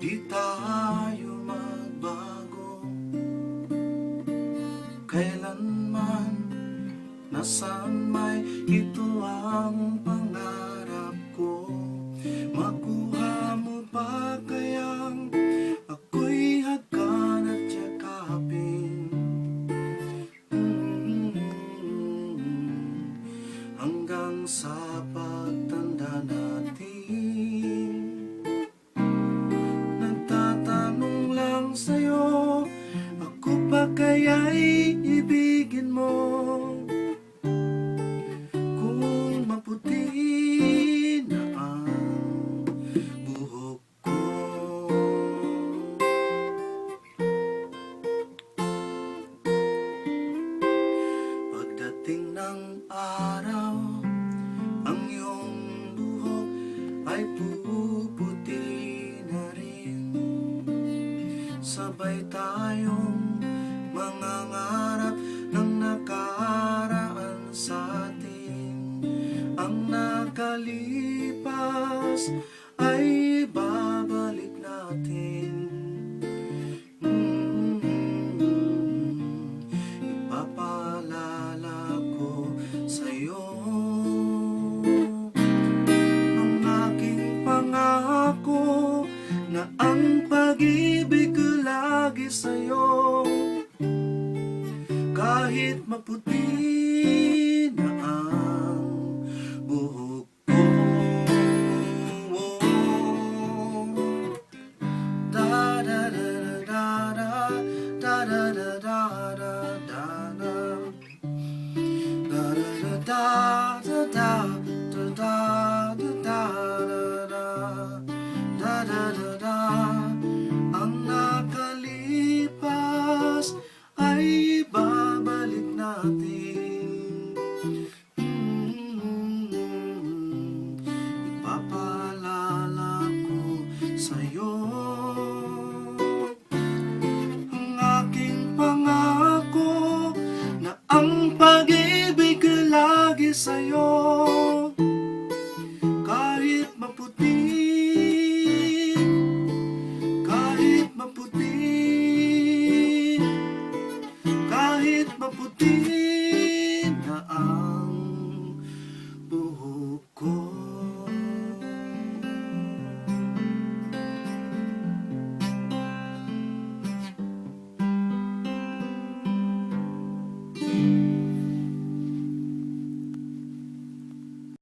Di tayo magbago kailanman, nasaan may ito ang pangarap ko. Makuha mo ba kayang ako'y hagkan at yakapin? Hanggang sa pagtanda natin, nagtatanong lang sa'yo, ako pa kaya'y ibigin mo? Kung maputi na ang buhok ko, pagdating ng araw, ang iyong buhok ay puputi na rin. Sabay tayong mangangarap ng nakaraan sa atin. Ang nakalipas ay babalik natin. Ipapaalala ko sa'yo ang aking pangako na ang pag-ibig ko lagi sa'yo. Kahit maputi